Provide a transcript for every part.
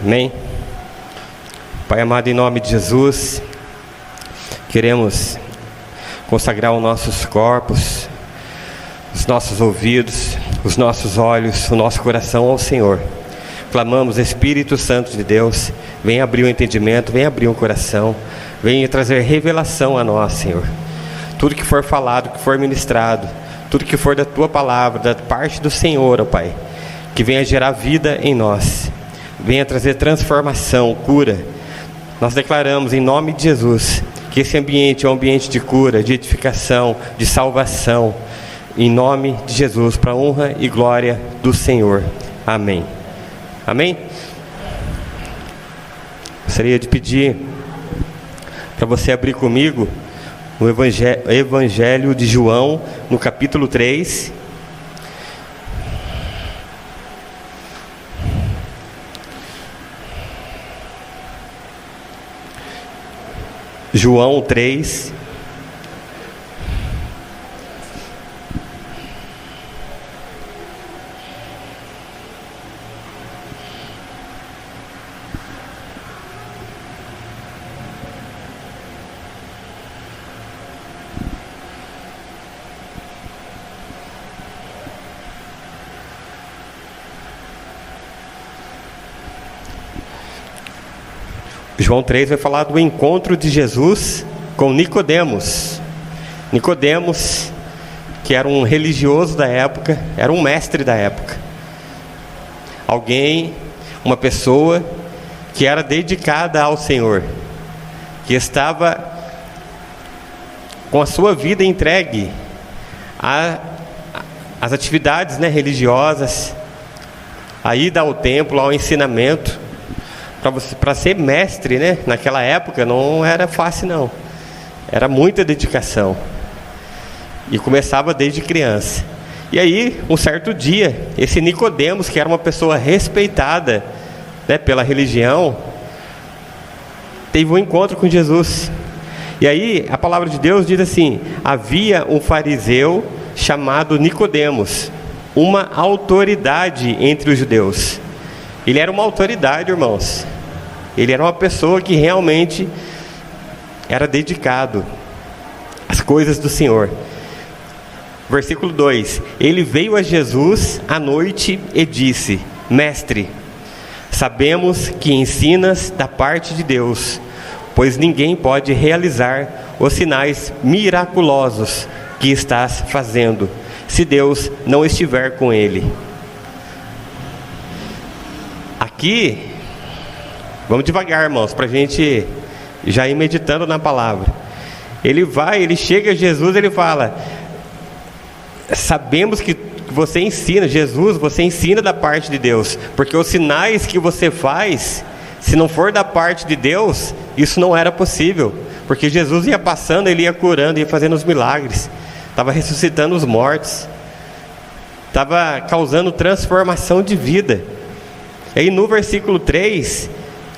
Amém? Pai amado, em nome de Jesus, queremos consagrar os nossos corpos, os nossos ouvidos, os nossos olhos, o nosso coração ao Senhor. Clamamos, Espírito Santo de Deus, vem abrir o entendimento, vem abrir o coração, vem trazer revelação a nós, Senhor. Tudo que for falado, que for ministrado, tudo que for da Tua palavra, da parte do Senhor, ó Pai, que venha gerar vida em nós, venha trazer transformação, cura. Nós declaramos em nome de Jesus que esse ambiente é um ambiente de cura, de edificação, de salvação, em nome de Jesus, para a honra e glória do Senhor. Amém. Amém? Gostaria de pedir para você abrir comigo no Evangelho de João, no capítulo 3. João 3. João 3 vai falar do encontro de Jesus com Nicodemos. Nicodemos, que era um religioso da época, era um mestre da época. Alguém, uma pessoa que era dedicada ao Senhor, que estava com a sua vida entregue às atividades religiosas, a ida ao templo, ao ensinamento. Para ser mestre, naquela época não era fácil não, era muita dedicação, e começava desde criança. E aí, um certo dia, esse Nicodemos, que era uma pessoa respeitada pela religião, teve um encontro com Jesus. E aí, a palavra de Deus diz assim: havia um fariseu chamado Nicodemos, uma autoridade entre os judeus. Ele era uma autoridade, irmãos. Ele era uma pessoa que realmente era dedicado às coisas do Senhor. Versículo 2: ele veio a Jesus à noite e disse: Mestre, sabemos que ensinas da parte de Deus, pois ninguém pode realizar os sinais miraculosos que estás fazendo, se Deus não estiver com ele. Aqui, vamos devagar, irmãos, para a gente já ir meditando na palavra. Ele chega a Jesus, ele fala: sabemos que você ensina, Jesus, você ensina da parte de Deus, porque os sinais que você faz, se não for da parte de Deus, isso não era possível, porque Jesus ia passando, ele ia curando, ia fazendo os milagres, estava ressuscitando os mortos, estava causando transformação de vida. E aí no versículo 3,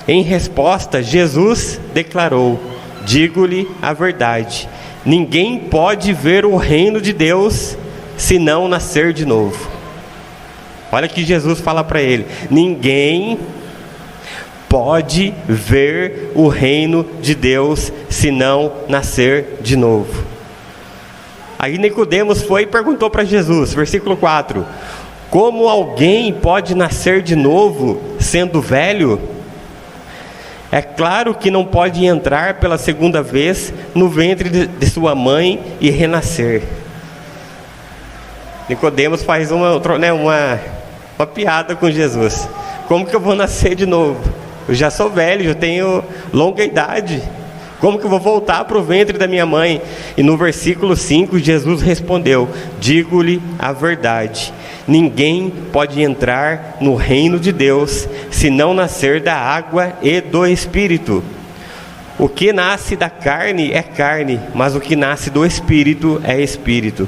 em resposta, Jesus declarou: digo-lhe a verdade, ninguém pode ver o reino de Deus se não nascer de novo. Olha que Jesus fala para ele: ninguém pode ver o reino de Deus se não nascer de novo. Aí Nicodemos foi e perguntou para Jesus, versículo 4: como alguém pode nascer de novo sendo velho? É claro que não pode entrar pela segunda vez no ventre de sua mãe e renascer. Nicodemos faz uma piada com Jesus: como que eu vou nascer de novo? Eu já sou velho, já tenho longa idade. Como que eu vou voltar para o ventre da minha mãe? E no versículo 5, Jesus respondeu: digo-lhe a verdade, ninguém pode entrar no reino de Deus se não nascer da água e do Espírito. O que nasce da carne é carne, mas o que nasce do Espírito é Espírito.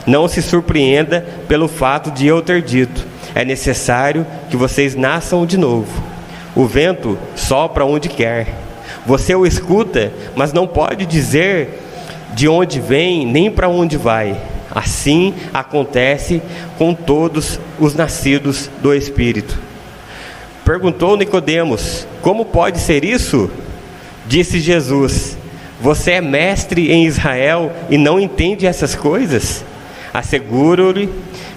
Não se surpreenda pelo fato de eu ter dito: é necessário que vocês nasçam de novo. O vento sopra onde quer, você o escuta, mas não pode dizer de onde vem nem para onde vai. Assim acontece com todos os nascidos do Espírito. Perguntou Nicodemos: como pode ser isso? Disse Jesus: você é mestre em Israel e não entende essas coisas? Asseguro-lhe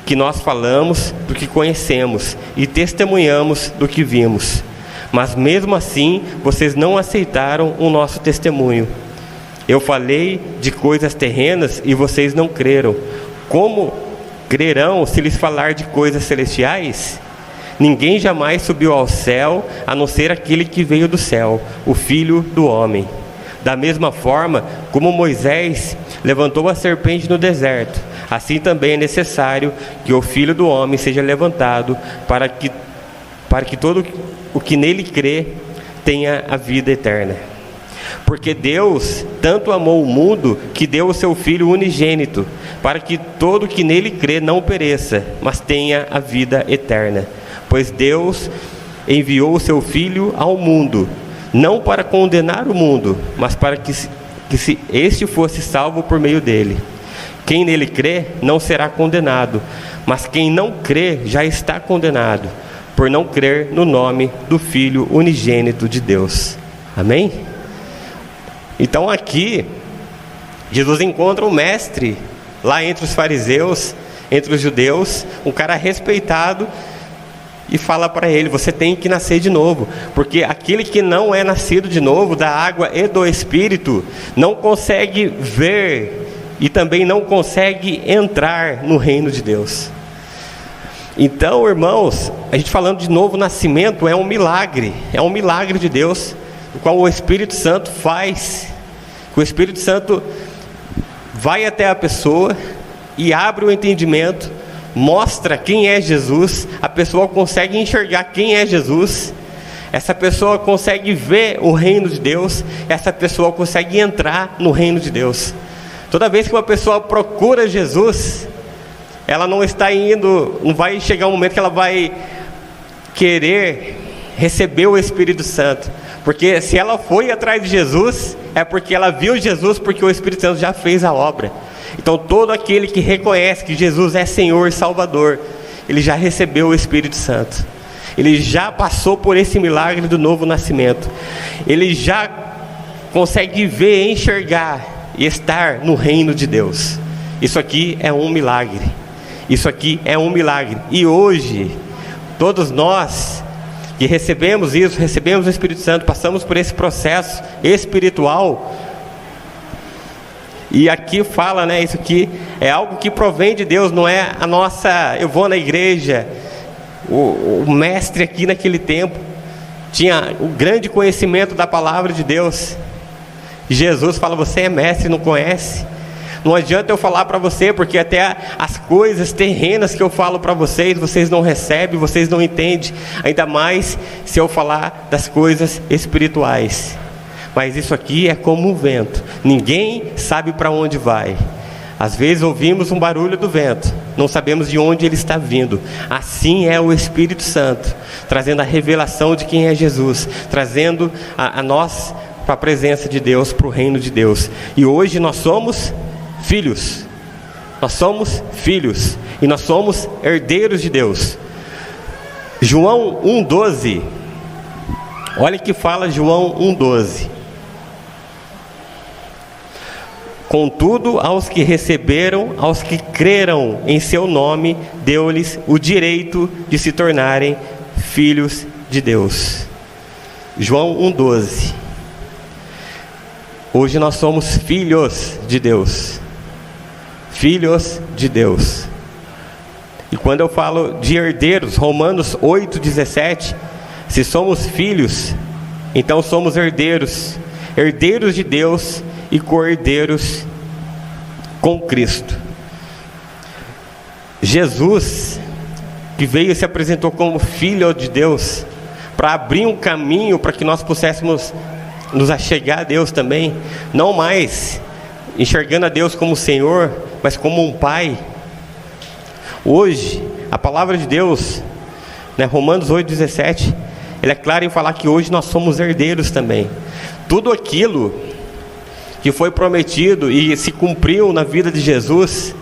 que nós falamos do que conhecemos e testemunhamos do que vimos. Mas mesmo assim, vocês não aceitaram o nosso testemunho. Eu falei de coisas terrenas e vocês não creram. Como crerão se lhes falar de coisas celestiais? Ninguém jamais subiu ao céu, a não ser aquele que veio do céu, o Filho do Homem. Da mesma forma como Moisés levantou a serpente no deserto, assim também é necessário que o Filho do Homem seja levantado, para que todo o que nele crê tenha a vida eterna. Porque Deus tanto amou o mundo que deu o seu Filho unigênito, para que todo o que nele crê não pereça, mas tenha a vida eterna. Pois Deus enviou o seu Filho ao mundo, não para condenar o mundo, mas para que este fosse salvo por meio dele. Quem nele crê não será condenado, mas quem não crê já está condenado, por não crer no nome do Filho unigênito de Deus. Amém? Então aqui, Jesus encontra um mestre, lá entre os fariseus, entre os judeus, um cara respeitado, e fala para ele: você tem que nascer de novo, porque aquele que não é nascido de novo da água e do Espírito, não consegue ver e também não consegue entrar no reino de Deus. Então, irmãos, a gente falando de novo nascimento, é um milagre de Deus, o qual o Espírito Santo faz. O Espírito Santo vai até a pessoa e abre o entendimento, mostra quem é Jesus, a pessoa consegue enxergar quem é Jesus, essa pessoa consegue ver o reino de Deus, essa pessoa consegue entrar no reino de Deus. Toda vez que uma pessoa procura Jesus, ela não está indo, não vai chegar um momento que ela vai querer receber o Espírito Santo, porque se ela foi atrás de Jesus, é porque ela viu Jesus, porque o Espírito Santo já fez a obra. Então todo aquele que reconhece que Jesus é Senhor e Salvador, ele já recebeu o Espírito Santo, ele já passou por esse milagre do novo nascimento, ele já consegue ver, enxergar e estar no reino de Deus. Isso aqui é um milagre, isso aqui é um milagre. E hoje, todos nós que recebemos isso, recebemos o Espírito Santo, passamos por esse processo espiritual. E aqui fala, né, isso aqui é algo que provém de Deus, não é a nossa, eu vou na igreja. O mestre aqui naquele tempo tinha o grande conhecimento da palavra de Deus. Jesus fala: você é mestre e não conhece? Não adianta eu falar para você, porque até as coisas terrenas que eu falo para vocês, vocês não recebem, vocês não entendem. Ainda mais se eu falar das coisas espirituais. Mas isso aqui é como um vento, ninguém sabe para onde vai. Às vezes ouvimos um barulho do vento, não sabemos de onde ele está vindo. Assim é o Espírito Santo, trazendo a revelação de quem é Jesus, trazendo a nós para a presença de Deus, para o reino de Deus. E hoje nós somos filhos, e nós somos herdeiros de Deus. João 1,12, olha que fala João 1,12: contudo, aos que receberam, aos que creram em seu nome, deu-lhes o direito de se tornarem filhos de Deus. João 1,12. Hoje nós somos filhos de Deus. Filhos de Deus. E quando eu falo de herdeiros, Romanos 8,17, se somos filhos, então somos herdeiros, herdeiros de Deus e co-herdeiros com Cristo. Jesus, que veio e se apresentou como Filho de Deus, para abrir um caminho para que nós pudéssemos nos achegar a Deus também, não mais enxergando a Deus como Senhor, mas como um Pai. Hoje, a palavra de Deus, né, Romanos 8,17, ele é claro em falar que hoje nós somos herdeiros também. Tudo aquilo que foi prometido e se cumpriu na vida de Jesus,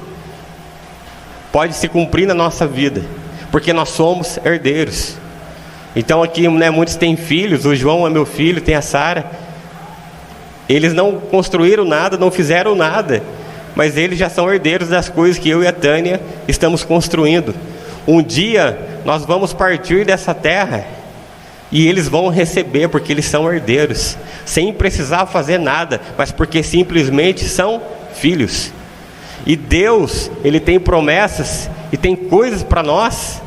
pode se cumprir na nossa vida, porque nós somos herdeiros. Então aqui, né, muitos têm filhos, o João é meu filho, tem a Sara. Eles não construíram nada, não fizeram nada, mas eles já são herdeiros das coisas que eu e a Tânia estamos construindo. Um dia nós vamos partir dessa terra e eles vão receber, porque eles são herdeiros, sem precisar fazer nada, mas porque simplesmente são filhos. E Deus, Ele tem promessas e tem coisas para nós.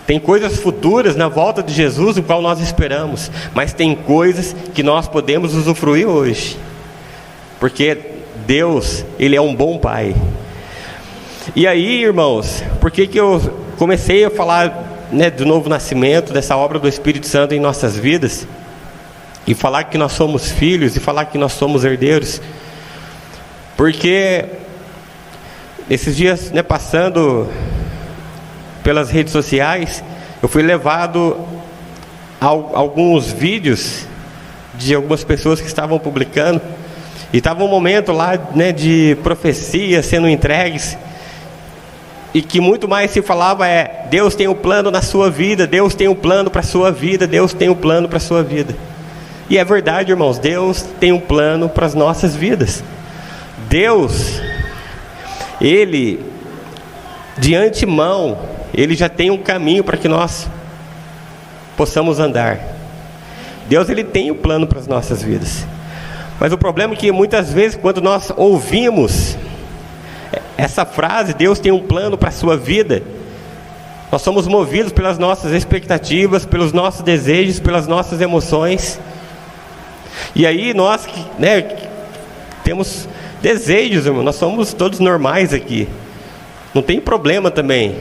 Tem coisas futuras na volta de Jesus, o qual nós esperamos. Mas tem coisas que nós podemos usufruir hoje. Porque Deus, Ele é um bom Pai. E aí, irmãos, por que eu comecei a falar, né, do novo nascimento, dessa obra do Espírito Santo em nossas vidas? E falar que nós somos filhos, e falar que nós somos herdeiros? Porque esses dias, né, passando pelas redes sociais, eu fui levado a alguns vídeos de algumas pessoas que estavam publicando, e estava um momento lá, né, de profecias sendo entregues, e que muito mais se falava Deus tem um plano na sua vida, Deus tem um plano para a sua vida, Deus tem um plano para a sua vida. E é verdade, irmãos, Deus tem um plano para as nossas vidas. Deus, Ele, de antemão, Ele já tem um caminho para que nós possamos andar. Deus, Ele tem um plano para as nossas vidas. Mas o problema é que muitas vezes, quando nós ouvimos essa frase, Deus tem um plano para a sua vida, nós somos movidos pelas nossas expectativas, pelos nossos desejos, pelas nossas emoções. E aí nós, né, temos desejos, irmão, nós somos todos normais aqui. Não tem problema também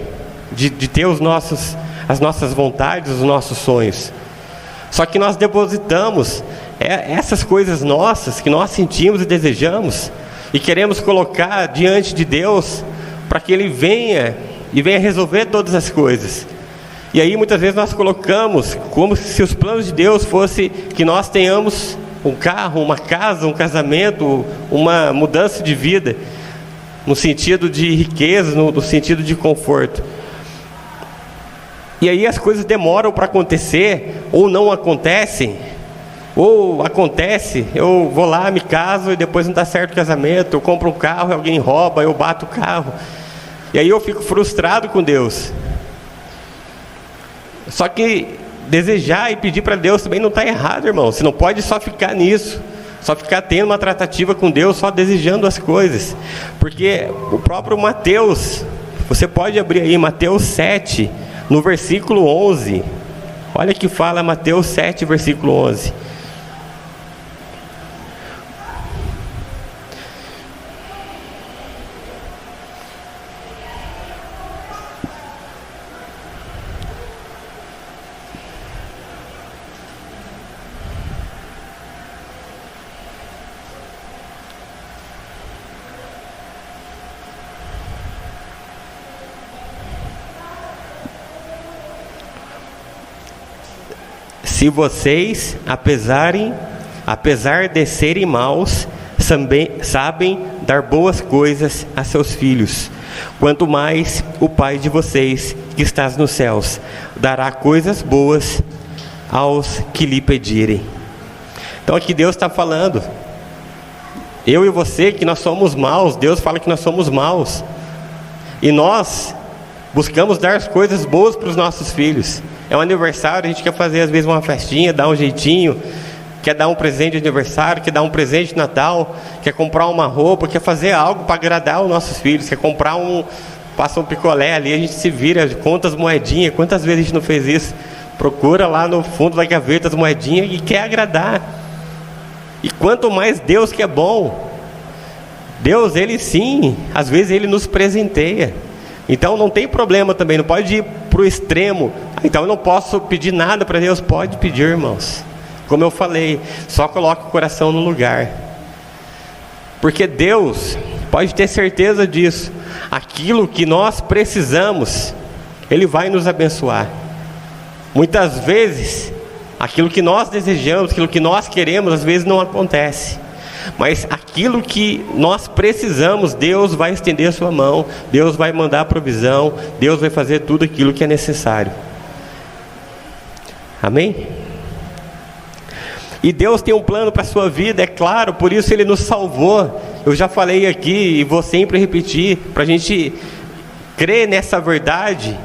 de ter as nossas vontades, os nossos sonhos. Só que nós depositamos essas coisas nossas que nós sentimos e desejamos, e queremos colocar diante de Deus, para que Ele venha resolver todas as coisas. E aí muitas vezes nós colocamos como se os planos de Deus fossem que nós tenhamos um carro, uma casa, um casamento, uma mudança de vida, no sentido de riqueza, no sentido de conforto. E aí as coisas demoram para acontecer, ou não acontecem, ou acontece, eu vou lá, me caso e depois não dá certo o casamento, eu compro um carro e alguém rouba, eu bato o carro, e aí eu fico frustrado com Deus. Só que desejar e pedir para Deus também não está errado, irmão. Você não pode só ficar nisso, só ficar tendo uma tratativa com Deus, só desejando as coisas. Porque o próprio Mateus, você pode abrir aí Mateus 7, no versículo 11. Olha que fala Mateus 7, versículo 11. Se vocês, apesar de serem maus, sabem dar boas coisas a seus filhos, quanto mais o Pai de vocês, que está nos céus, dará coisas boas aos que lhe pedirem. Então aqui Deus está falando, eu e você, que nós somos maus. Deus fala que nós somos maus, e nós buscamos dar as coisas boas para os nossos filhos. É um aniversário, a gente quer fazer às vezes uma festinha, dar um jeitinho, quer dar um presente de aniversário, quer dar um presente de Natal, quer comprar uma roupa, quer fazer algo para agradar os nossos filhos, quer comprar passa um picolé ali, a gente se vira, conta as moedinhas. Quantas vezes a gente não fez isso? Procura lá no fundo da gaveta as moedinhas e quer agradar. E quanto mais Deus, que é bom, Deus, Ele sim, às vezes Ele nos presenteia. Então não tem problema também, não pode ir para o extremo. Então eu não posso pedir nada para Deus. Pode pedir, irmãos. Como eu falei, só coloque o coração no lugar. Porque Deus, pode ter certeza disso, aquilo que nós precisamos, Ele vai nos abençoar. Muitas vezes, aquilo que nós desejamos, aquilo que nós queremos, às vezes não acontece. Mas aquilo que nós precisamos, Deus vai estender a sua mão, Deus vai mandar a provisão, Deus vai fazer tudo aquilo que é necessário. Amém? E Deus tem um plano para a sua vida, é claro, por isso Ele nos salvou. Eu já falei aqui e vou sempre repetir, para a gente crer nessa verdade,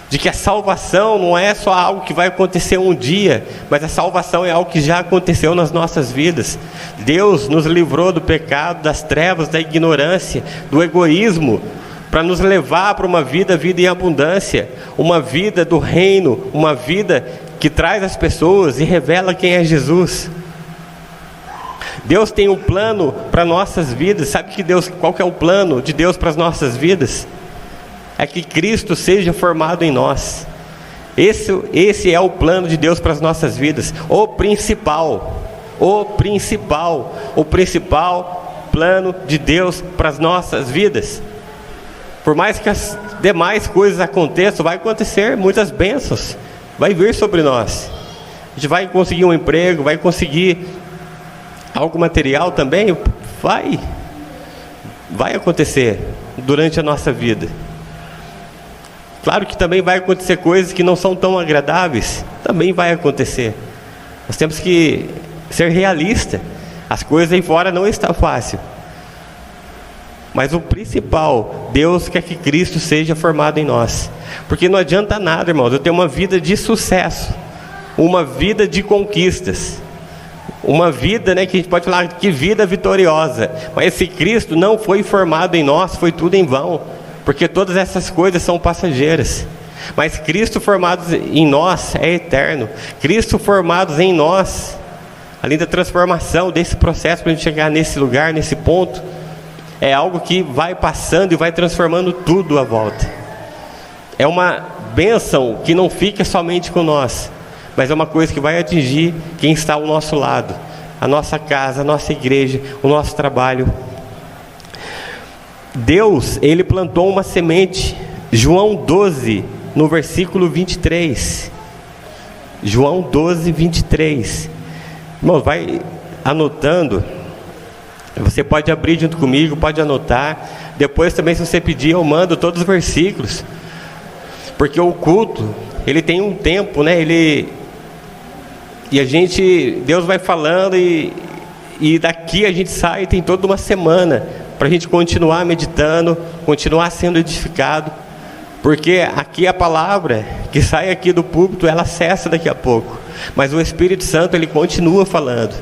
de que a salvação não é só algo que vai acontecer um dia, mas a salvação é algo que já aconteceu nas nossas vidas. Deus nos livrou do pecado, das trevas, da ignorância, do egoísmo, para nos levar para uma vida em abundância, uma vida do reino, uma vida que traz as pessoas e revela quem é Jesus. Deus tem um plano para nossas vidas. Sabe qual que é o plano de Deus para as nossas vidas? É que Cristo seja formado em nós. Esse é o plano de Deus para as nossas vidas. O principal plano de Deus para as nossas vidas. Por mais que as demais coisas aconteçam, vai acontecer muitas bênçãos, vai vir sobre nós. A gente vai conseguir um emprego, vai conseguir algo material também, vai acontecer durante a nossa vida. Claro que também vai acontecer coisas que não são tão agradáveis, também vai acontecer. Nós temos que ser realistas. As coisas aí fora não estão fáceis. Mas o principal, Deus quer que Cristo seja formado em nós. Porque não adianta nada, irmãos, eu ter uma vida de sucesso, uma vida de conquistas, uma vida, que a gente pode falar que vida vitoriosa. Mas se Cristo não foi formado em nós, foi tudo em vão. Porque todas essas coisas são passageiras. Mas Cristo formado em nós é eterno. Cristo formado em nós, além da transformação desse processo para a gente chegar nesse lugar, nesse ponto, é algo que vai passando e vai transformando tudo à volta. É uma bênção que não fica somente com nós, mas é uma coisa que vai atingir quem está ao nosso lado, a nossa casa, a nossa igreja, o nosso trabalho. Deus, Ele plantou uma semente. João 12, no versículo 23. João 12, 23. Irmão, vai anotando. Você pode abrir junto comigo, pode anotar. Depois também, se você pedir, eu mando todos os versículos. Porque o culto, ele tem um tempo, E Deus vai falando e daqui a gente sai, tem toda uma semana para a gente continuar meditando, continuar sendo edificado, porque aqui a palavra que sai aqui do púlpito, ela cessa daqui a pouco, mas o Espírito Santo, ele continua falando,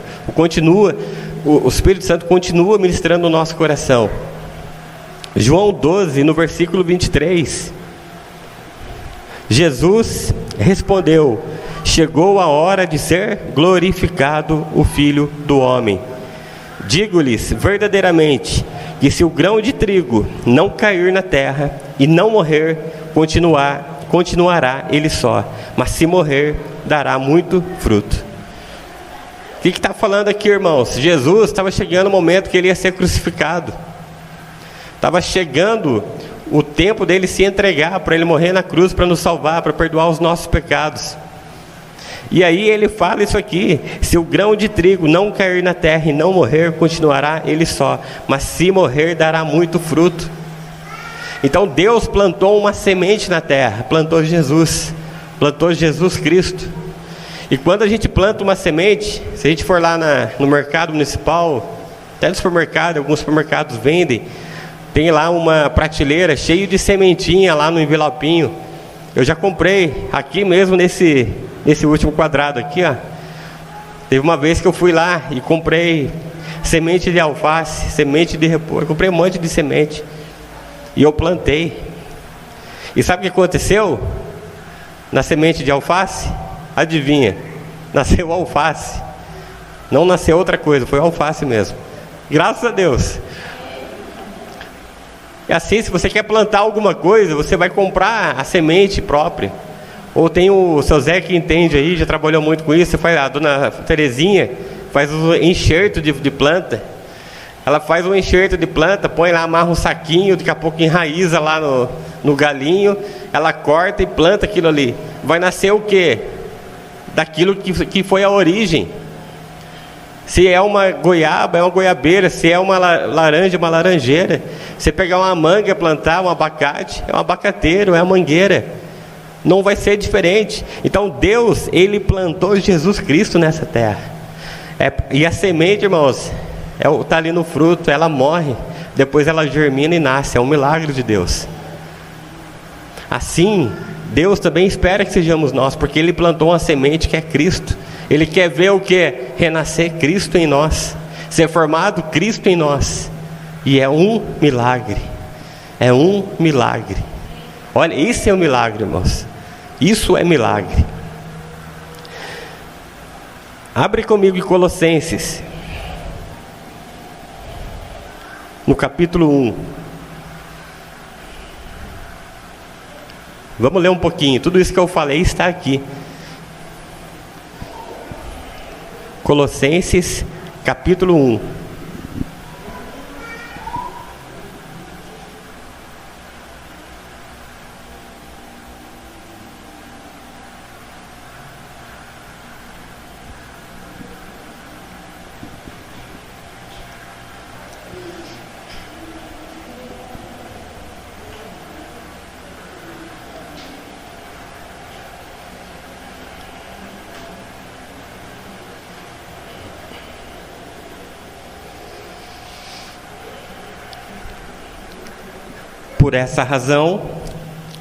o Espírito Santo continua ministrando no nosso coração. João 12, no versículo 23, Jesus respondeu: chegou a hora de ser glorificado o Filho do Homem. Digo-lhes verdadeiramente que se o grão de trigo não cair na terra e não morrer, continuará ele só, mas se morrer, dará muito fruto. O que está falando aqui, irmãos? Jesus estava chegando o momento que ele ia ser crucificado. Estava chegando o tempo dele se entregar, para ele morrer na cruz, para nos salvar, para perdoar os nossos pecados. E aí ele fala isso aqui: se o grão de trigo não cair na terra e não morrer, continuará ele só, mas se morrer, dará muito fruto. Então Deus plantou uma semente na terra, plantou Jesus Cristo. E quando a gente planta uma semente, se a gente for lá no mercado municipal, até no supermercado, alguns supermercados vendem, tem lá uma prateleira cheia de sementinha lá no envelopinho. Eu já comprei aqui mesmo nesse último quadrado aqui, ó. Teve uma vez que eu fui lá e comprei semente de alface, semente de repolho, comprei um monte de semente e eu plantei. E sabe o que aconteceu na semente de alface? Adivinha? Nasceu alface. Não nasceu outra coisa, foi alface mesmo. Graças a Deus. E assim, se você quer plantar alguma coisa, você vai comprar a semente própria. Ou tem o seu Zé que entende aí, já trabalhou muito com isso. A dona Terezinha faz o enxerto de planta. Ela faz um enxerto de planta, põe lá, amarra um saquinho, daqui a pouco enraiza lá no galinho. Ela corta e planta aquilo ali. Vai nascer o quê? Daquilo que foi a origem. Se é uma goiaba, é uma goiabeira. Se é uma laranja, uma laranjeira. Se pegar uma manga e plantar um abacate, é um abacateiro, é uma mangueira. não vai ser diferente. Então Deus, Ele plantou Jesus Cristo nessa terra. E a semente, irmãos, está ali no fruto, ela morre, depois ela germina e nasce. É um milagre de Deus. Assim, Deus também espera que sejamos nós, porque Ele plantou uma semente que é Cristo. Ele quer ver o que? Renascer Cristo em nós, ser formado Cristo em nós. E é um milagre. É um milagre. Olha, isso é um milagre, irmãos. Isso é milagre. Abre comigo em Colossenses, no capítulo 1. Vamos ler um pouquinho. Tudo isso que eu falei está aqui. Colossenses, capítulo 1. Por essa razão,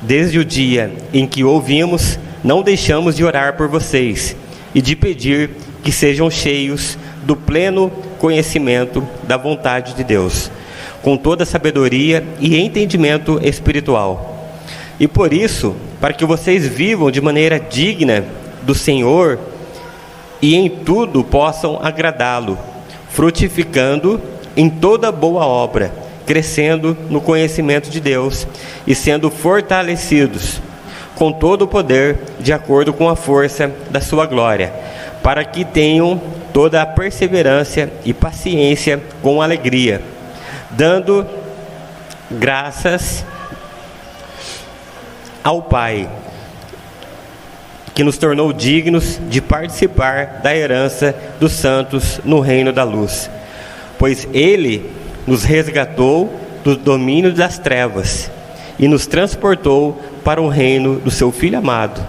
desde o dia em que ouvimos, não deixamos de orar por vocês e de pedir que sejam cheios do pleno conhecimento da vontade de Deus, com toda sabedoria e entendimento espiritual. E por isso, para que vocês vivam de maneira digna do Senhor e em tudo possam agradá-lo, frutificando em toda boa obra, crescendo no conhecimento de Deus e sendo fortalecidos com todo o poder de acordo com a força da sua glória, para que tenham toda a perseverança e paciência com alegria, dando graças ao Pai, que nos tornou dignos de participar da herança dos santos no reino da luz, pois Ele nos resgatou do domínio das trevas e nos transportou para o reino do seu Filho amado,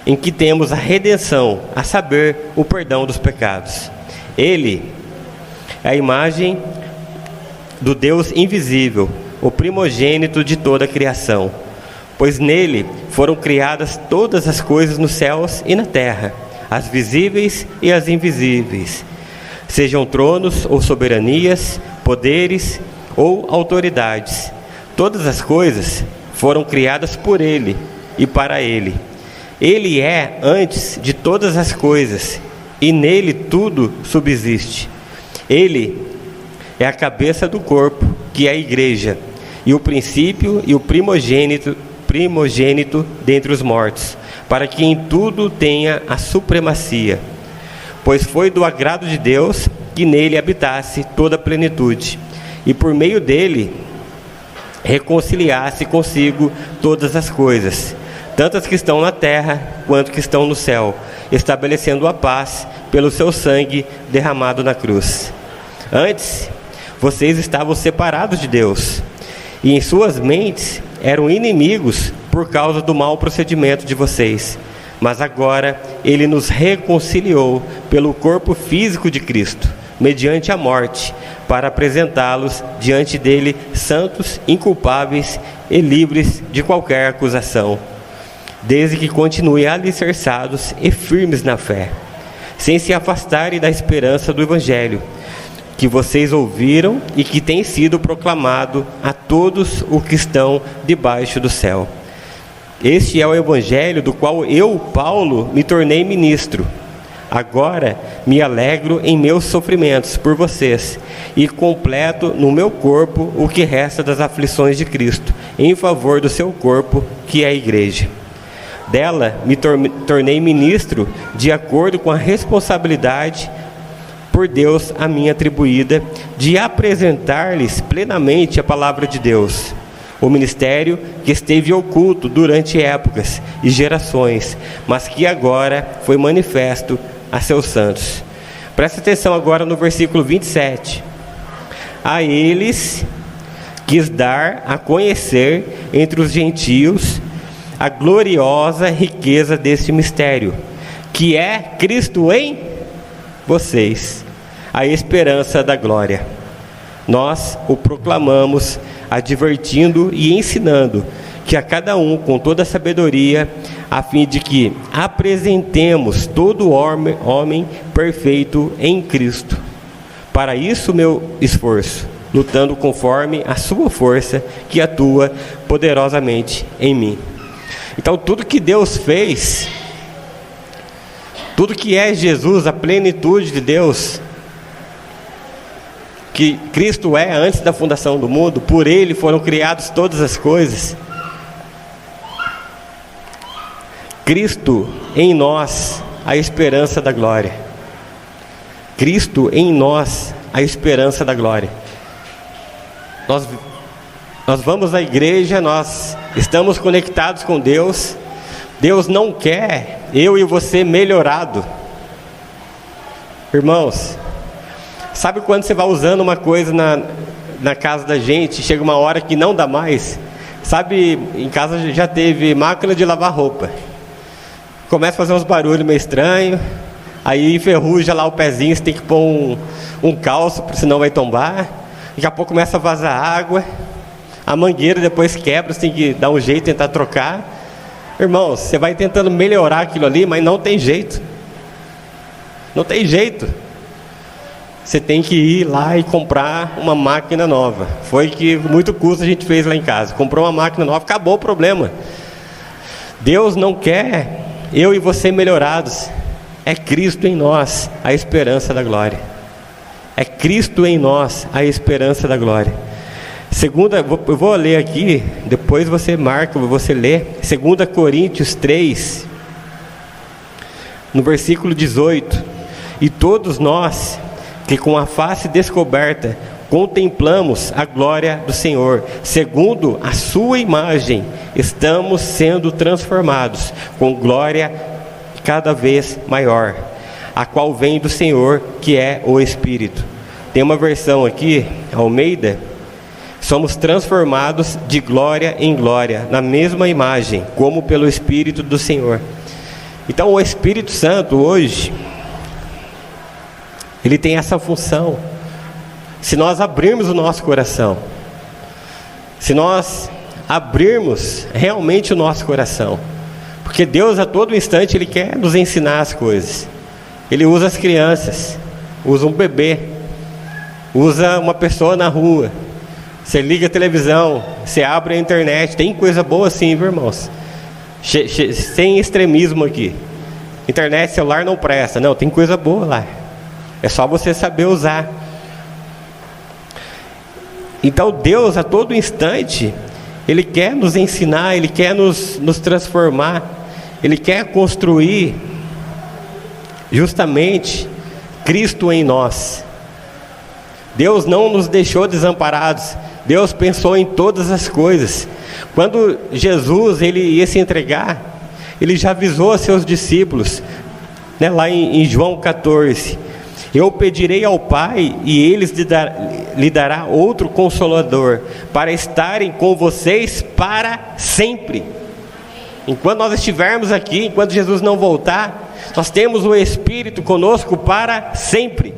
em que temos a redenção, a saber, o perdão dos pecados. Ele é a imagem do Deus invisível, o primogênito de toda a criação, pois nele foram criadas todas as coisas nos céus e na terra, as visíveis e as invisíveis, sejam tronos ou soberanias, poderes ou autoridades. Todas as coisas foram criadas por Ele e para Ele. Ele é antes de todas as coisas e nele tudo subsiste. Ele é a cabeça do corpo, que é a igreja, e o princípio e o primogênito dentre os mortos, para que em tudo tenha a supremacia. Pois foi do agrado de Deus que nele habitasse toda a plenitude, e por meio dele reconciliasse consigo todas as coisas, tanto as que estão na terra quanto que estão no céu, estabelecendo a paz pelo seu sangue derramado na cruz. Antes, vocês estavam separados de Deus, e em suas mentes eram inimigos por causa do mau procedimento de vocês. Mas agora Ele nos reconciliou pelo corpo físico de Cristo, mediante a morte, para apresentá-los diante dele santos, inculpáveis e livres de qualquer acusação, desde que continuem alicerçados e firmes na fé, sem se afastarem da esperança do Evangelho, que vocês ouviram e que tem sido proclamado a todos os que estão debaixo do céu. Este é o Evangelho do qual eu, Paulo, me tornei ministro. Agora me alegro em meus sofrimentos por vocês e completo no meu corpo o que resta das aflições de Cristo, em favor do seu corpo, que é a igreja. Dela me tornei ministro de acordo com a responsabilidade por Deus a mim atribuída, de apresentar-lhes plenamente a palavra de Deus, o ministério que esteve oculto durante épocas e gerações, mas que agora foi manifesto a seus santos. Presta atenção agora no versículo 27. A eles quis dar a conhecer entre os gentios a gloriosa riqueza deste mistério, que é Cristo em vocês, a esperança da glória. Nós o proclamamos, advertindo e ensinando que a cada um com toda a sabedoria, a fim de que apresentemos todo homem perfeito em Cristo. Para isso meu esforço, lutando conforme a sua força que atua poderosamente em mim. Então tudo que Deus fez, tudo que é Jesus, a plenitude de Deus, que Cristo é antes da fundação do mundo, por Ele foram criadas todas as coisas. Cristo em nós, a esperança da glória. Cristo em nós, a esperança da glória. Nós vamos à igreja, nós estamos conectados com Deus. Deus não quer eu e você melhorado. Irmãos, sabe quando você vai usando uma coisa na casa da gente, chega uma hora que não dá mais? Sabe, em casa já teve máquina de lavar roupa. Começa a fazer uns barulhos meio estranhos, aí enferruja lá o pezinho, você tem que pôr um calço, porque senão vai tombar. Daqui a pouco começa a vazar água, a mangueira depois quebra, você tem que dar um jeito, tentar trocar. Irmãos, você vai tentando melhorar aquilo ali, mas não tem jeito. Não tem jeito. Você tem que ir lá e comprar uma máquina nova. Foi que muito custo a gente fez lá em casa. Comprou uma máquina nova, acabou o problema. Deus não quer eu e você melhorados. É Cristo em nós, a esperança da glória. É Cristo em nós, a esperança da glória. Eu vou ler aqui, depois você marca, você lê. 2 Coríntios 3, no versículo 18. E todos nós, que com a face descoberta, contemplamos a glória do Senhor, segundo a sua imagem, estamos sendo transformados com glória cada vez maior, a qual vem do Senhor, que é o Espírito. Tem uma versão aqui, Almeida: somos transformados de glória em glória, na mesma imagem, como pelo Espírito do Senhor. Então o Espírito Santo hoje, ele tem essa função. Se nós abrirmos o nosso coração, se nós abrirmos realmente o nosso coração, porque Deus a todo instante Ele quer nos ensinar as coisas. Ele usa as crianças, usa um bebê, usa uma pessoa na rua. Você liga a televisão, você abre a internet, tem coisa boa sim, viu, irmãos? Sem extremismo aqui. Internet, celular não presta, não, tem coisa boa lá. É só você saber usar. Então Deus a todo instante, Ele quer nos ensinar, Ele quer nos transformar, Ele quer construir justamente Cristo em nós. Deus não nos deixou desamparados. Deus pensou em todas as coisas. Quando Jesus ele ia se entregar, Ele já avisou a seus discípulos, né, lá em João 14: eu pedirei ao Pai, e Ele lhe dará outro Consolador, para estarem com vocês para sempre. Enquanto nós estivermos aqui, enquanto Jesus não voltar, nós temos o Espírito conosco para sempre.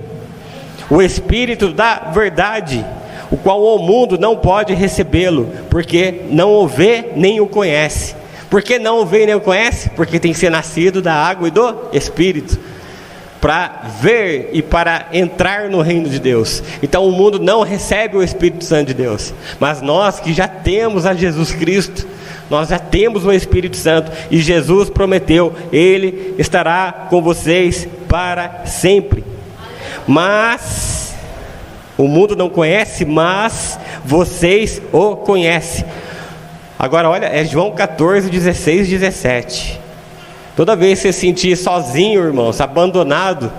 O Espírito da verdade, o qual o mundo não pode recebê-lo, porque não o vê nem o conhece. Por que não o vê nem o conhece? Porque tem que ser nascido da água e do Espírito, para ver e para entrar no reino de Deus. Então o mundo não recebe o Espírito Santo de Deus, mas nós que já temos a Jesus Cristo, nós já temos o Espírito Santo, e Jesus prometeu: Ele estará com vocês para sempre. Mas o mundo não conhece, mas vocês o conhecem. Agora olha, é João 14, 16, 17. Toda vez que você se sentir sozinho, irmãos, abandonado,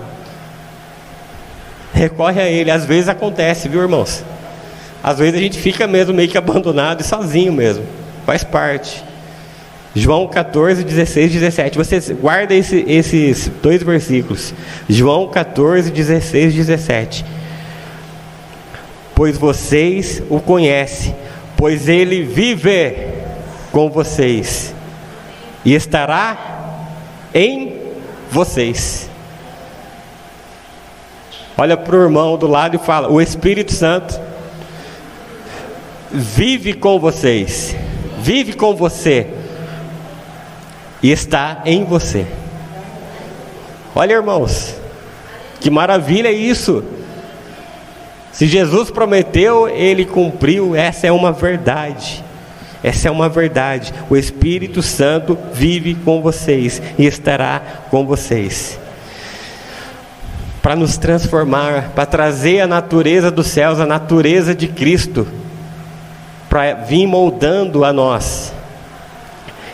recorre a Ele. Às vezes acontece, viu, irmãos? Às vezes a gente fica mesmo meio que abandonado e sozinho mesmo. Faz parte. João 14, 16, 17. Você guarda esses dois versículos. João 14, 16, 17. Pois vocês o conhecem, pois Ele vive com vocês e estará em vocês. Olha para o irmão do lado e fala: o Espírito Santo vive com vocês, vive com você e está em você. Olha, irmãos, que maravilha isso! Se Jesus prometeu, Ele cumpriu. Essa é uma verdade. Essa é uma verdade. O Espírito Santo vive com vocês e estará com vocês, para nos transformar, para trazer a natureza dos céus, a natureza de Cristo, para vir moldando a nós.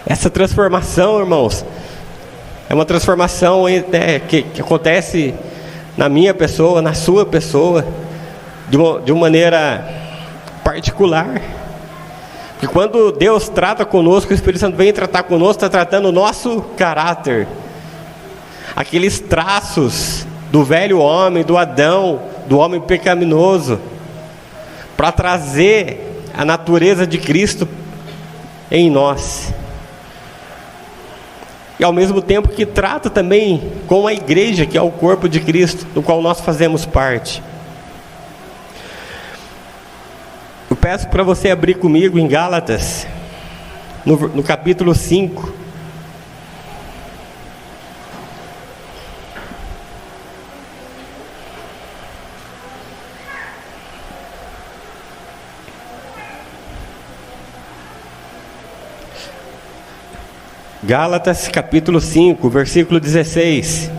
Essa transformação, irmãos, é uma transformação que acontece na minha pessoa, na sua pessoa, de uma maneira particular. Porque quando Deus trata conosco, o Espírito Santo vem tratar conosco, está tratando o nosso caráter, aqueles traços do velho homem, do Adão, do homem pecaminoso, para trazer a natureza de Cristo em nós. E ao mesmo tempo que trata também com a igreja, que é o corpo de Cristo, do qual nós fazemos parte. Eu peço para você abrir comigo em Gálatas, no capítulo 5. Gálatas capítulo 5, versículo 16.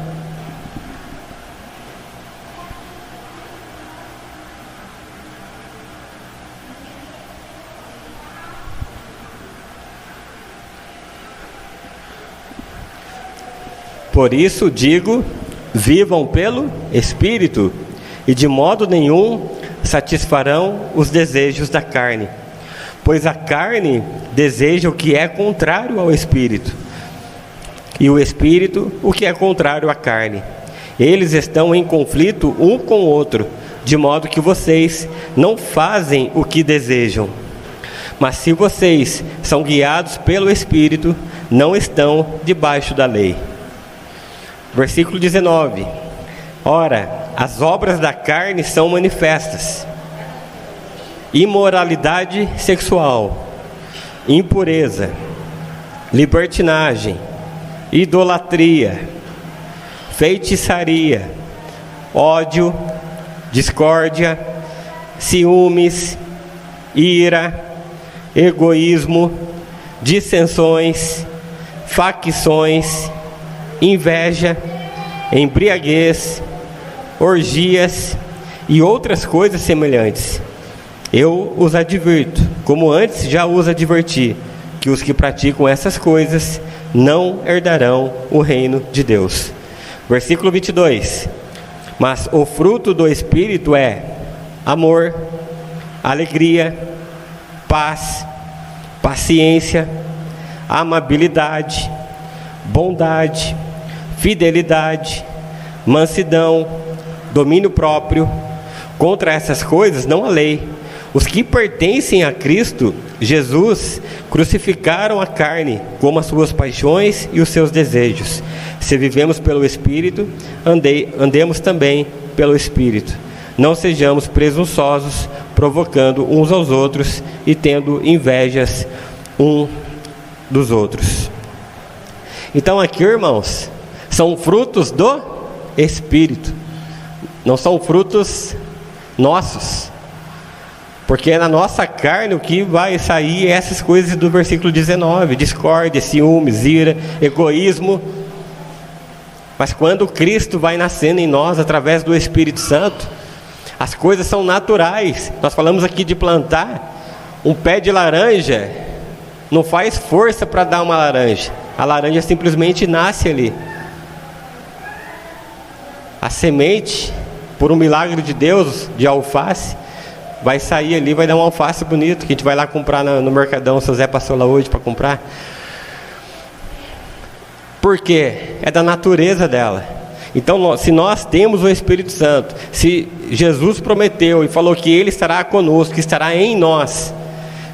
Por isso digo, vivam pelo Espírito, e de modo nenhum satisfarão os desejos da carne. Pois a carne deseja o que é contrário ao Espírito, e o Espírito o que é contrário à carne. Eles estão em conflito um com o outro, de modo que vocês não fazem o que desejam. Mas se vocês são guiados pelo Espírito, não estão debaixo da lei. Versículo 19. Ora, as obras da carne são manifestas: imoralidade sexual, impureza, libertinagem, idolatria, feitiçaria, ódio, discórdia, ciúmes, ira, egoísmo, dissensões, facções, inveja, embriaguez, orgias e outras coisas semelhantes. Eu os advirto, como antes já os adverti, que os que praticam essas coisas não herdarão o reino de Deus. Versículo 22. Mas o fruto do Espírito é amor, alegria, paz, paciência, amabilidade, bondade, fidelidade, mansidão, domínio próprio. Contra essas coisas não há lei. Os que pertencem a Cristo Jesus crucificaram a carne como as suas paixões e os seus desejos. Se vivemos pelo Espírito, andemos também pelo Espírito. Não sejamos presunçosos, provocando uns aos outros e tendo invejas um dos outros. Então aqui, irmãos, são frutos do Espírito, não são frutos nossos. Porque na nossa carne o que vai sair é essas coisas do versículo 19: discórdia, ciúmes, ira, egoísmo. Mas quando Cristo vai nascendo em nós através do Espírito Santo, as coisas são naturais. Nós falamos aqui de plantar um pé de laranja, não faz força para dar uma laranja. A laranja simplesmente nasce ali. A semente, por um milagre de Deus, de alface, vai sair ali, vai dar um alface bonito, que a gente vai lá comprar no Mercadão. O seu Zé passou lá hoje para comprar. Por quê? É da natureza dela. Então, se nós temos o Espírito Santo, se Jesus prometeu e falou que Ele estará conosco, que estará em nós,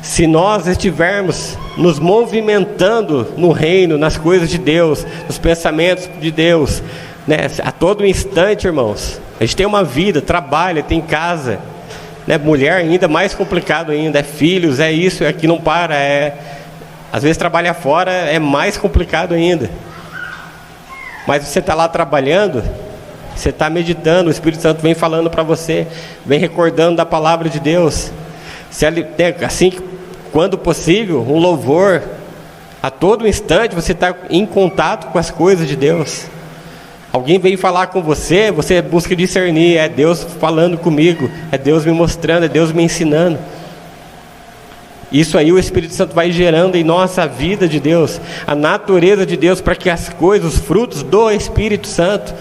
se nós estivermos nos movimentando no reino, nas coisas de Deus, nos pensamentos de Deus, né? A todo instante, irmãos. A gente tem uma vida, trabalha, tem casa, né? Mulher ainda mais complicado ainda, é filhos, é isso, é aqui, não para, às vezes trabalhar fora é mais complicado ainda. Mas você está lá trabalhando, você está meditando, o Espírito Santo vem falando para você, vem recordando da palavra de Deus. Assim, quando possível, um louvor, a todo instante você está em contato com as coisas de Deus. Alguém veio falar com você, você busca discernir, é Deus falando comigo, é Deus me mostrando, é Deus me ensinando. Isso aí o Espírito Santo vai gerando em nossa vida de Deus, a natureza de Deus, para que as coisas, os frutos do Espírito Santo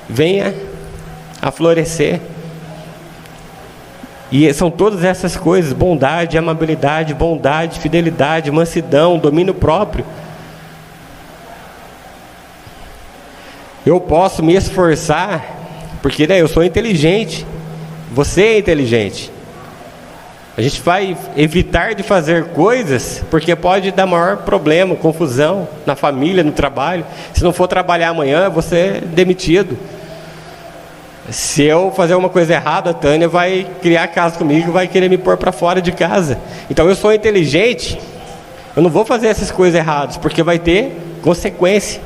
venham a florescer. E são todas essas coisas: bondade, amabilidade, bondade, fidelidade, mansidão, domínio próprio. Eu posso me esforçar, porque eu sou inteligente, você é inteligente. A gente vai evitar de fazer coisas, porque pode dar maior problema, confusão na família, no trabalho. Se não for trabalhar amanhã, você é demitido. Se eu fazer uma coisa errada, a Tânia vai criar caso comigo, vai querer me pôr para fora de casa. Então eu sou inteligente, eu não vou fazer essas coisas erradas, porque vai ter consequência.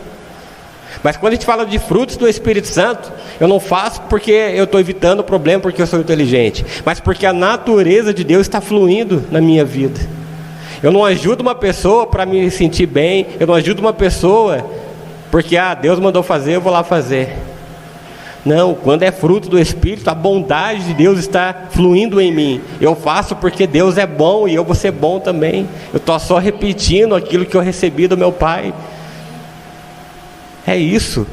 Mas quando a gente fala de frutos do Espírito Santo, eu não faço porque eu estou evitando o problema, porque eu sou inteligente, mas porque a natureza de Deus está fluindo na minha vida. Eu não ajudo uma pessoa para me sentir bem, eu não ajudo uma pessoa porque Deus mandou fazer, eu vou lá fazer. Não, quando é fruto do Espírito, a bondade de Deus está fluindo em mim. Eu faço porque Deus é bom e eu vou ser bom também. Eu estou só repetindo aquilo que eu recebi do meu Pai. É isso.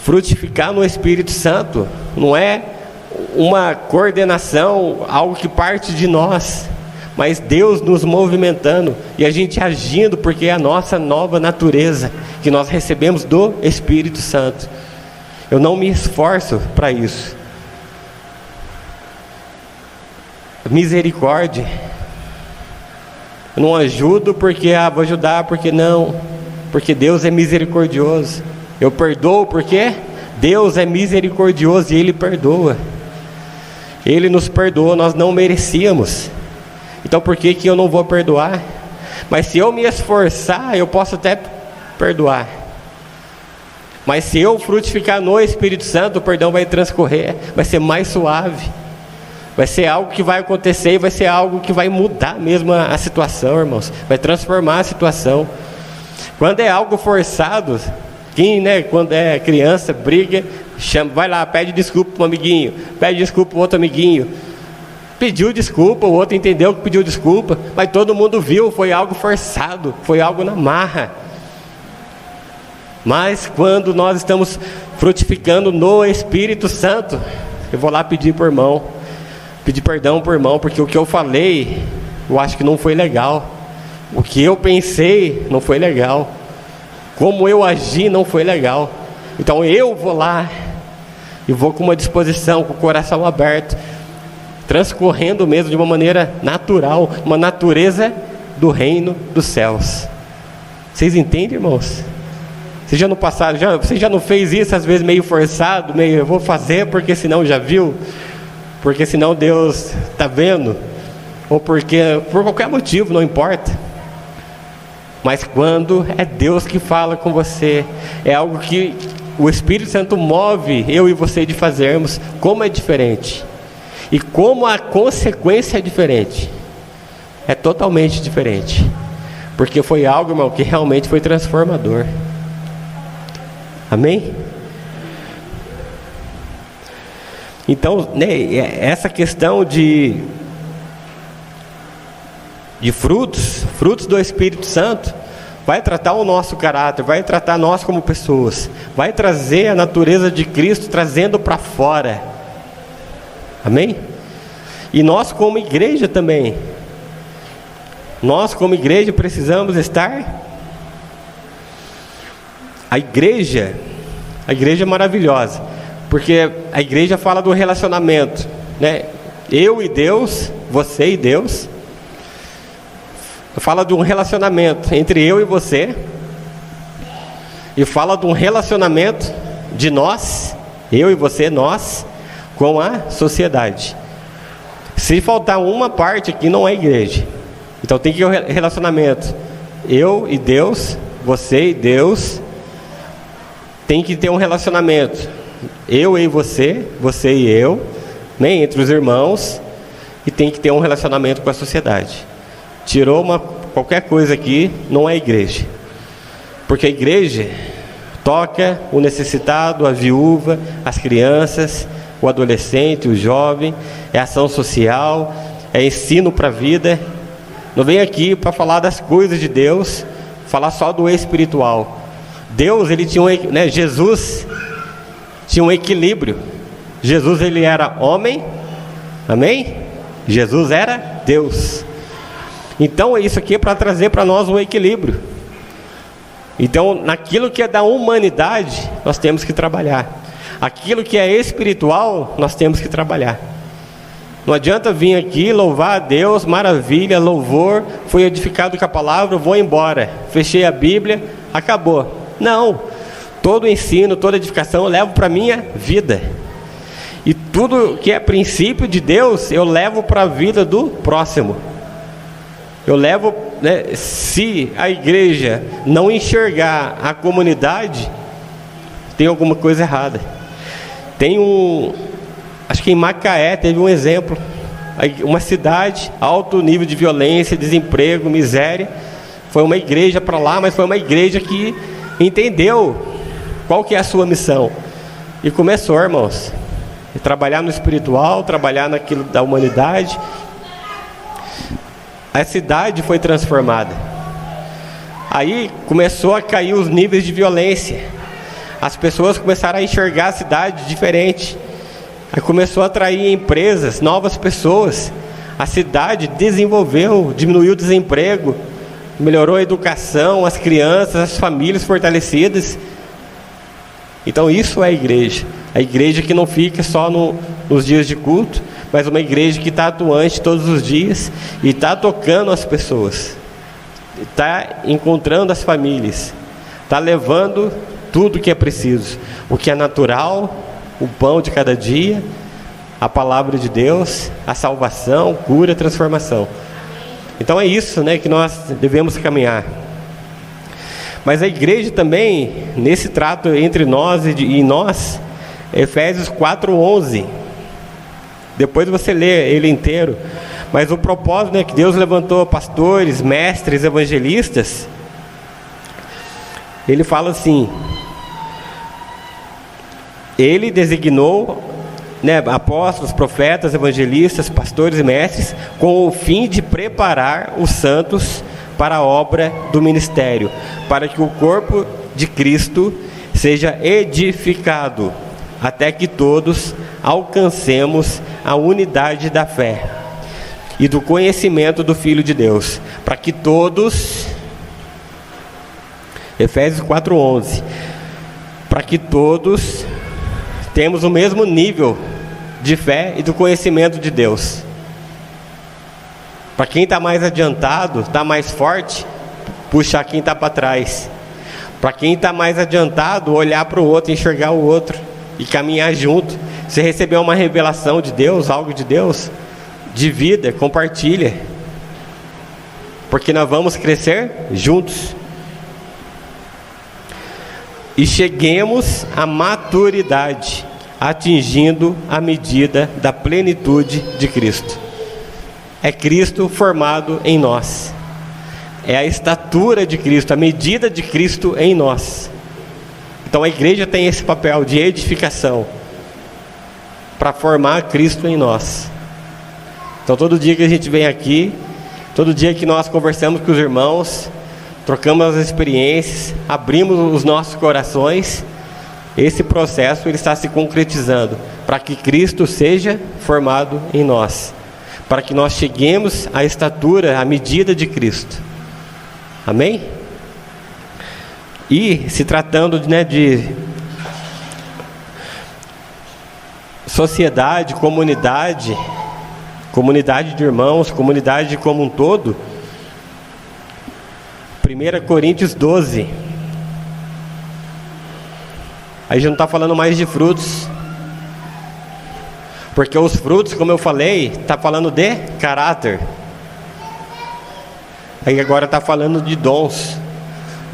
Frutificar no Espírito Santo não é uma coordenação, algo que parte de nós, mas Deus nos movimentando e a gente agindo, porque é a nossa nova natureza que nós recebemos do Espírito Santo. Eu não me esforço para isso. Misericórdia. Eu não ajudo porque vou ajudar, porque não, porque Deus é misericordioso. Eu perdoo porque Deus é misericordioso e Ele perdoa. Ele nos perdoou, nós não merecíamos. Então por que eu não vou perdoar? Mas se eu me esforçar, eu posso até perdoar. Mas se eu frutificar no Espírito Santo, o perdão vai transcorrer, vai ser mais suave. Vai ser algo que vai acontecer e vai ser algo que vai mudar mesmo a situação, irmãos. Vai transformar a situação. Quando é algo forçado, quando é criança, briga, chama, vai lá, pede desculpa para um amiguinho, pede desculpa para o outro amiguinho. Pediu desculpa, o outro entendeu que pediu desculpa, mas todo mundo viu, foi algo forçado, foi algo na marra. Mas quando nós estamos frutificando no Espírito Santo, eu vou lá pedir para o irmão, pedir perdão para o irmão, porque o que eu falei, eu acho que não foi legal. O que eu pensei não foi legal. Como eu agi não foi legal. Então eu vou lá e vou com uma disposição, com o coração aberto, transcorrendo mesmo de uma maneira natural, uma natureza do reino dos céus. Vocês entendem, irmãos? Vocês já não passaram, você já não fez isso às vezes meio forçado, meio eu vou fazer porque senão já viu, porque senão Deus está vendo, ou porque por qualquer motivo, não importa. Mas quando é Deus que fala com você, é algo que o Espírito Santo move eu e você de fazermos, como é diferente. E como a consequência é diferente. É totalmente diferente. Porque foi algo, irmão, que realmente foi transformador. Amém? Então, essa questão de frutos do Espírito Santo, vai tratar o nosso caráter, vai tratar nós como pessoas, vai trazer a natureza de Cristo, trazendo para fora. Amém? E nós como igreja também, nós como igreja precisamos estar... A igreja é maravilhosa, porque a igreja fala do relacionamento, né? Eu e Deus, você e Deus, fala de um relacionamento entre eu e você, e fala de um relacionamento de nós, eu e você, nós, com a sociedade. Se faltar uma parte aqui, não é igreja. Então tem que ter um relacionamento, eu e Deus, você e Deus. Tem que ter um relacionamento, eu e você, você e eu, né, entre os irmãos. E tem que ter um relacionamento com a sociedade. Tirou qualquer coisa aqui, não é igreja. Porque a igreja toca o necessitado, a viúva, as crianças, o adolescente, o jovem, é ação social, é ensino para a vida. Não vem aqui para falar das coisas de Deus, falar só do espiritual. Deus, ele tinha Jesus tinha um equilíbrio. Jesus, ele era homem, amém? Jesus era Deus. Então isso aqui é para trazer para nós um equilíbrio. Então naquilo que é da humanidade, nós temos que trabalhar. Aquilo que é espiritual, nós temos que trabalhar. Não adianta vir aqui, louvar a Deus, maravilha, louvor, fui edificado com a palavra, vou embora, fechei a Bíblia, acabou. Não, todo ensino, toda edificação eu levo para a minha vida. E tudo que é princípio de Deus, eu levo para a vida do próximo. Eu levo, né, se a igreja não enxergar a comunidade, tem alguma coisa errada. Acho que em Macaé teve um exemplo, uma cidade, alto nível de violência, desemprego, miséria. Foi uma igreja para lá, mas foi uma igreja que entendeu qual que é a sua missão. E começou, irmãos, a trabalhar no espiritual, trabalhar naquilo da humanidade. A cidade foi transformada. Aí começou a cair os níveis de violência. As pessoas começaram a enxergar a cidade diferente. Aí começou a atrair empresas, novas pessoas. A cidade desenvolveu, diminuiu o desemprego, melhorou a educação, as crianças, as famílias fortalecidas. Então isso é a igreja. A igreja que não fica só nos dias de culto, mas uma igreja que está atuante todos os dias e está tocando as pessoas, está encontrando as famílias, está levando tudo que é preciso, o que é natural, o pão de cada dia, a palavra de Deus, a salvação, cura, transformação. Então é isso, né, que nós devemos caminhar. Mas a igreja também, nesse trato entre nós e nós, Efésios 4:11, depois você lê ele inteiro, mas o propósito, né, que Deus levantou pastores, mestres, evangelistas. Ele fala assim: ele designou, né, apóstolos, profetas, evangelistas, pastores e mestres, com o fim de preparar os santos para a obra do ministério, para que o corpo de Cristo seja edificado, até que todos alcancemos a unidade da fé e do conhecimento do Filho de Deus, para que todos, Efésios 4:11, para que todos temos o mesmo nível de fé e do conhecimento de Deus. Para quem está mais adiantado, está mais forte, puxar quem está para trás. Para quem está mais adiantado, olhar para o outro, enxergar o outro e caminhar junto. Se receber uma revelação de Deus, algo de Deus, divida, compartilha, porque nós vamos crescer juntos. E cheguemos à maturidade, atingindo a medida da plenitude de Cristo. É Cristo formado em nós. É a estatura de Cristo, a medida de Cristo em nós. Então a igreja tem esse papel de edificação, para formar Cristo em nós. Então todo dia que a gente vem aqui, todo dia que nós conversamos com os irmãos, trocamos as experiências, abrimos os nossos corações, esse processo ele está se concretizando, para que Cristo seja formado em nós, para que nós cheguemos à estatura, à medida de Cristo. Amém? E se tratando, né, de sociedade, comunidade de irmãos, comunidade como um todo, 1 Coríntios 12. Aí já não está falando mais de frutos, porque os frutos, como eu falei, está falando de caráter. Aí agora está falando de dons.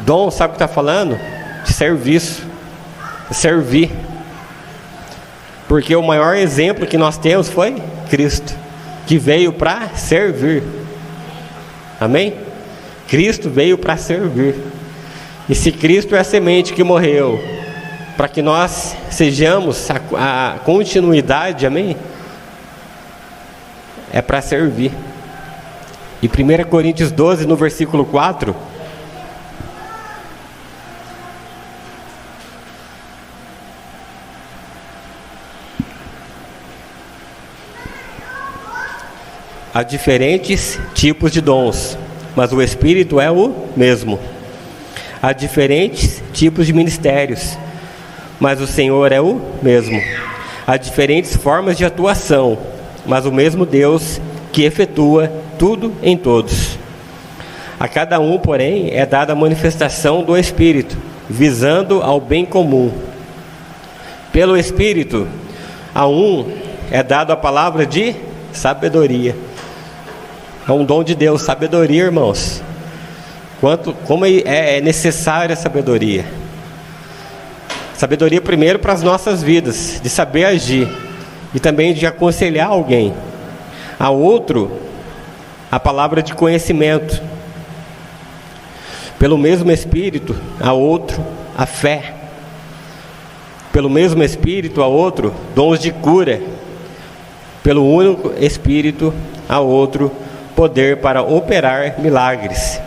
Dom, sabe o que está falando? De serviço. Servir. Porque o maior exemplo que nós temos foi Cristo, que veio para servir. Amém? Cristo veio para servir. E se Cristo é a semente que morreu para que nós sejamos a continuidade, amém? É para servir. E 1 Coríntios 12, no versículo 4, há diferentes tipos de dons, mas o Espírito é o mesmo. Há diferentes tipos de ministérios, mas o Senhor é o mesmo. Há diferentes formas de atuação, mas o mesmo Deus que efetua tudo em todos. A cada um, porém, é dada a manifestação do Espírito, visando ao bem comum. Pelo Espírito, a um é dado a palavra de sabedoria. É um dom de Deus, sabedoria, irmãos. Como é necessária a sabedoria. Sabedoria primeiro para as nossas vidas, de saber agir e também de aconselhar alguém. A outro, a palavra de conhecimento. Pelo mesmo Espírito, a outro, a fé. Pelo mesmo Espírito, a outro, dons de cura. Pelo único Espírito, a outro, poder para operar milagres.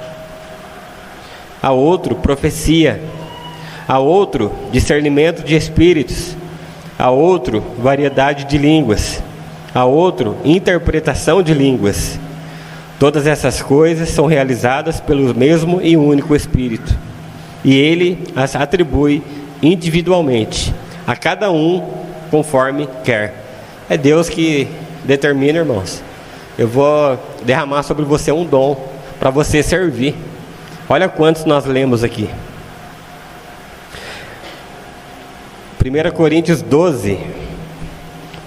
A outro, profecia. A outro, discernimento de espíritos. A outro, variedade de línguas. A outro, interpretação de línguas. Todas essas coisas são realizadas pelo mesmo e único Espírito, e Ele as atribui individualmente, a cada um conforme quer. É Deus que determina, irmãos. Eu vou derramar sobre você um dom para você servir. Olha quantos nós lemos aqui. 1 Coríntios 12,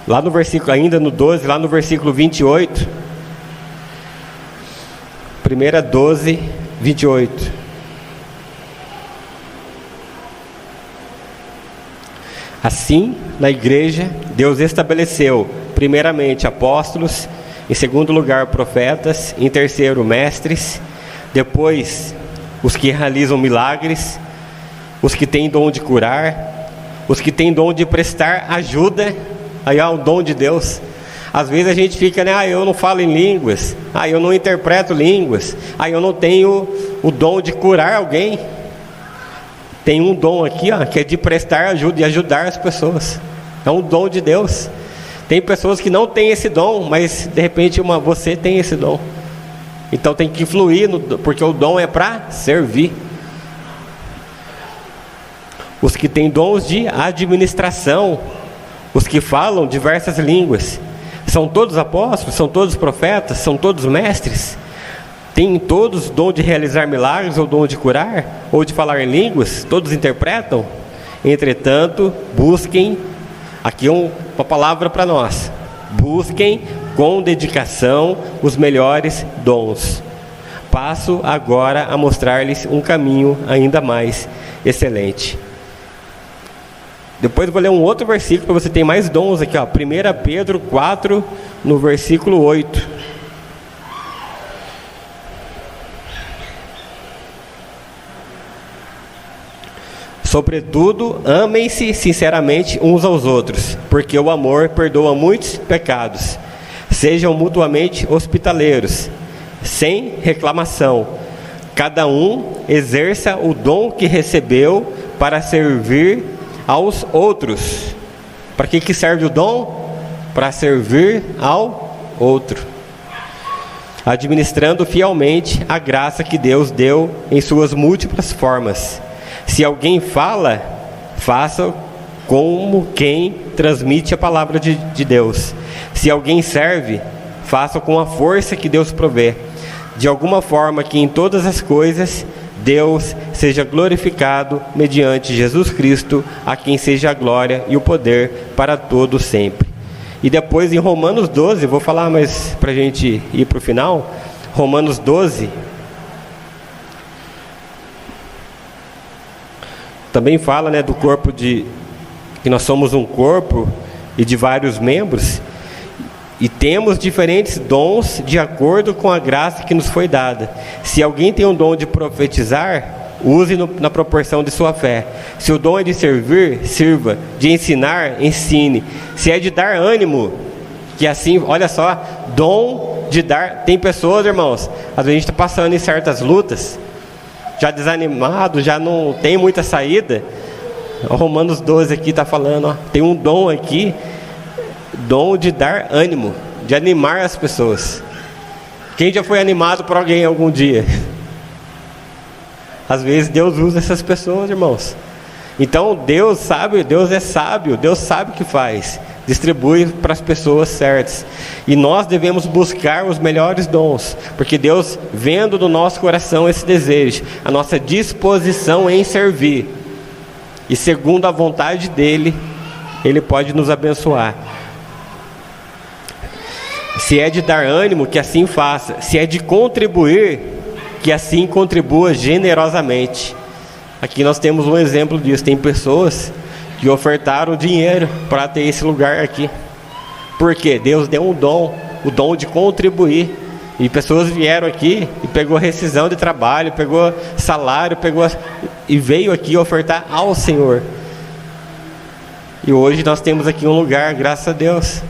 lá no versículo, ainda no 12, lá no versículo 28. 1 12, 28. Assim, na igreja, Deus estabeleceu, primeiramente, apóstolos, em segundo lugar, profetas, em terceiro, mestres, depois, os que realizam milagres, os que têm dom de curar, os que têm dom de prestar ajuda. Aí é o dom de Deus. Às vezes a gente fica, né? Eu não falo em línguas, eu não interpreto línguas, eu não tenho o dom de curar alguém. Tem um dom aqui, que é de prestar ajuda e ajudar as pessoas. É um dom de Deus. Tem pessoas que não têm esse dom, mas de repente você tem esse dom. Então tem que fluir, porque o dom é para servir. Os que têm dons de administração, os que falam diversas línguas, são todos apóstolos, são todos profetas, são todos mestres? Têm todos dom de realizar milagres, ou dom de curar, ou de falar em línguas? Todos interpretam? Entretanto, busquem, aqui uma palavra para nós, busquem com dedicação os melhores dons. Passo agora a mostrar-lhes um caminho ainda mais excelente. Depois eu vou ler um outro versículo para você ter mais dons aqui, 1 Pedro 4, no versículo 8. Sobretudo, amem-se sinceramente uns aos outros, porque o amor perdoa muitos pecados. Sejam mutuamente hospitaleiros, sem reclamação. Cada um exerça o dom que recebeu para servir aos outros. Para que serve o dom? Para servir ao outro, administrando fielmente a graça que Deus deu em suas múltiplas formas. Se alguém fala, faça como quem transmite a palavra de Deus. Se alguém serve, faça com a força que Deus provê, de alguma forma que em todas as coisas Deus seja glorificado mediante Jesus Cristo, a quem seja a glória e o poder para todos sempre. E depois em Romanos 12, vou falar mais para a gente ir para o final. Romanos 12 também fala, né, do corpo que nós somos um corpo e de vários membros, e temos diferentes dons de acordo com a graça que nos foi dada. Se alguém tem um dom de profetizar, use na proporção de sua fé. Se o dom é de servir, sirva. De ensinar, ensine. Se é de dar ânimo, que assim, olha só, dom de dar. Tem pessoas, irmãos, às vezes a gente está passando em certas lutas, já desanimado, já não tem muita saída. O Romanos 12 aqui está falando, ó, tem um dom aqui, dom de dar ânimo, de animar as pessoas. Quem já foi animado por alguém algum dia? Às vezes Deus usa essas pessoas, irmãos. Então Deus sabe, Deus é sábio, Deus sabe o que faz, distribui para as pessoas certas. E nós devemos buscar os melhores dons, porque Deus, vendo no nosso coração esse desejo, a nossa disposição em servir, e segundo a vontade dEle, Ele pode nos abençoar. Se é de dar ânimo, que assim faça. Se é de contribuir, que assim contribua generosamente. Aqui nós temos um exemplo disso. Tem pessoas que ofertaram dinheiro para ter esse lugar aqui. Por quê? Deus deu um dom, o dom de contribuir. E pessoas vieram aqui e pegou rescisão de trabalho, pegou salário, e veio aqui ofertar ao Senhor. E hoje nós temos aqui um lugar, graças a Deus.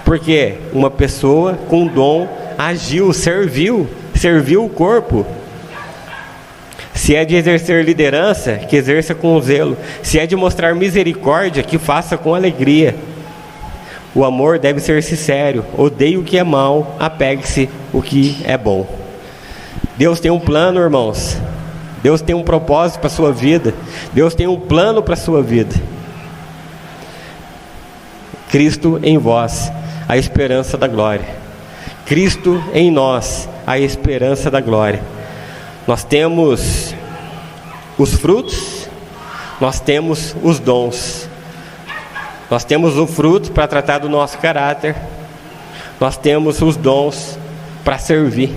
Porque uma pessoa com dom agiu, serviu o corpo. Se é de exercer liderança, que exerça com zelo. Se é de mostrar misericórdia, que faça com alegria. O amor deve ser sincero. Odeie o que é mal, apegue-se o que é bom. Deus tem um plano, irmãos. Deus tem um propósito para a sua vida. Deus tem um plano para a sua vida. Cristo em vós, a esperança da glória. Cristo em nós, a esperança da glória. Nós temos os frutos, nós temos os dons. Nós temos o fruto para tratar do nosso caráter. Nós temos os dons para servir.